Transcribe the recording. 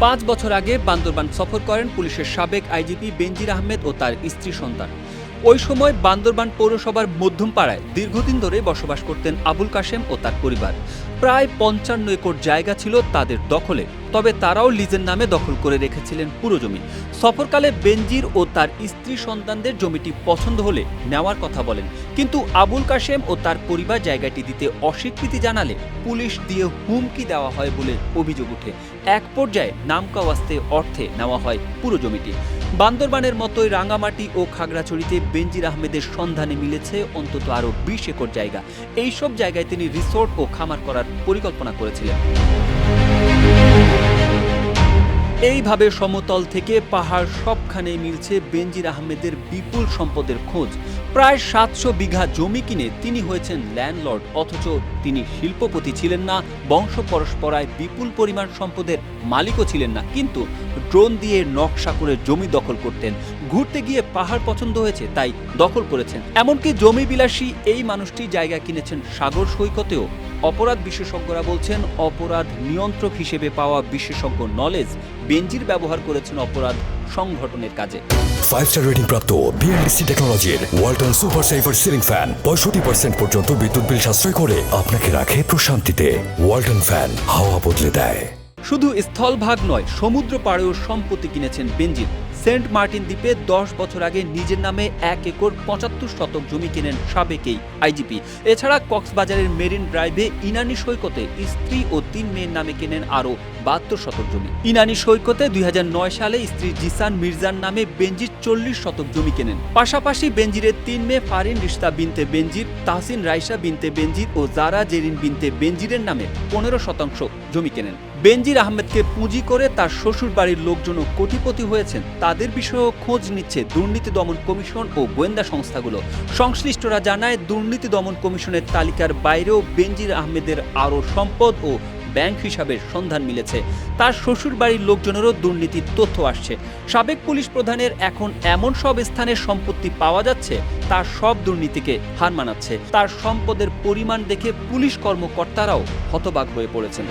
5 বছর আগে বান্দরবান সফর করেন পুলিশের সাবেক আইজিপি বেনজির আহমেদ ও তার স্ত্রী সন্তান। ওই সময় বান্দরবান পৌরসভার মধ্যমপাড়ায় দীর্ঘদিন ধরে বসবাস করতেন আবুল কাশেম ও তার পরিবার। প্রায় 55 একর জায়গা ছিল তাদের দখলে, তবে তারাও লিজের নামে দখল করে রেখেছিলেন পুরো জমি। সফরকালে বেনজির ও তার স্ত্রী সন্তানদের জমিটি পছন্দ হলে নেওয়ার কথা বলেন, কিন্তু আবুল কাশেম ও তার পরিবার জায়গাটি দিতে অস্বীকৃতি জানালে পুলিশ দিয়ে হুমকি দেওয়া হয় বলে অভিযোগ ওঠে। এক পর্যায়ে নামকাওয়াস্তে অর্থে নেওয়া হয় পুরো জমিটি। বান্দরবানের মতোই রাঙামাটি ও খাগড়াছড়িতে বেনজির আহমেদের সন্ধানে মিলেছে অন্তত আরও 20 একর জায়গা। এইসব জায়গায় তিনি রিসোর্ট ও খামার করার পরিকল্পনা করেছিলেন। এইভাবে সমতল থেকে পাহাড় সবখানে মিলছে বেনজির আহমেদের বিপুল সম্পদের খোঁজ। প্রায় 700 বিঘা জমি কিনে তিনি হয়েছেন ল্যান্ডলর্ড, অথচ তিনি শিল্পপতি ছিলেন না, বংশ পরস্পরায় বিপুল পরিমাণ সম্পদের মালিকও ছিলেন না। কিন্তু ড্রোন দিয়ে নকশা করে জমি দখল করতেন। ঘুরতে গিয়ে পাহাড় পছন্দ হয়েছে তাই দখল করেছেন। এমনকি জমি বিলাসী এই মানুষটি জায়গা কিনেছেন সাগর সৈকতেও। অপরাধ বিশেষজ্ঞরা বলছেন, অপরাধ নিয়ন্ত্রক হিসেবে পাওয়া বিশেষজ্ঞ নলেজ বেনজির ব্যবহার করেছেন অপরাধ সংগঠনের কাজে। 5 স্টার রেটিং প্রাপ্ত বিএলডিসি টেকনোলজির Walton super saver ceiling fan 65% পর্যন্ত বিদ্যুৎ বিল সাশ্রয় করে আপনাকে রাখে প্রশান্তিতে। ওয়ালটন ফ্যান হাওয়া বদলে দেয়। শুধু স্থলভাগ নয়, সমুদ্র পাড়েও সম্পত্তি কিনেছেন বেনজির। সেন্ট মার্টিন দ্বীপে 10 বছর আগে নিজের নামে 1 একর 75 শতক জমি কেনেন সাবেকেই আইজিপি। এছাড়া কক্সবাজারের মেরিন ড্রাইভে ইনানি সৈকতে স্ত্রী ও 3 মেয়ের নামে কেনেন আরও 72 শতক জমি। ইনানি সৈকতে 2009 সালে স্ত্রী জিসান মির্জার নামে বেনজির 40 শতক জমি কেনেন। পাশাপাশি বেনজিরের 3 মেয়ে ফারিন রিশতা বিনতে বেনজির, তাহসিন রাইসা বিনতে বেনজির ও জারা জেরিন বিনতে বেনজিরের নামে 15 শতাংশ জমি কেনেন। বেনজির আহমেদকে পুঁজি করে তার শ্বশুর বাড়ির লোকজনও কোটিপতি হয়েছেন। তাদের বিষয়েও খোঁজ নিচ্ছে দুর্নীতি দমন কমিশন ও গোয়েন্দা সংস্থাগুলো। সংশ্লিষ্টরা জানায়, দুর্নীতি দমন কমিশনের তালিকার বাইরেও বেনজির আহমেদের আরও সম্পদ ও ব্যাংক হিসাবের সন্ধান মিলেছে। তার শ্বশুর বাড়ির লোকজনেরও দুর্নীতির তথ্য আসছে। সাবেক পুলিশ প্রধানের এখন এমন সব স্থানে সম্পত্তি পাওয়া যাচ্ছে, তার সব দুর্নীতিকে হার মানাচ্ছে। তার সম্পদের পরিমাণ দেখে পুলিশ কর্মকর্তারাও হতবাক হয়ে পড়েছেন।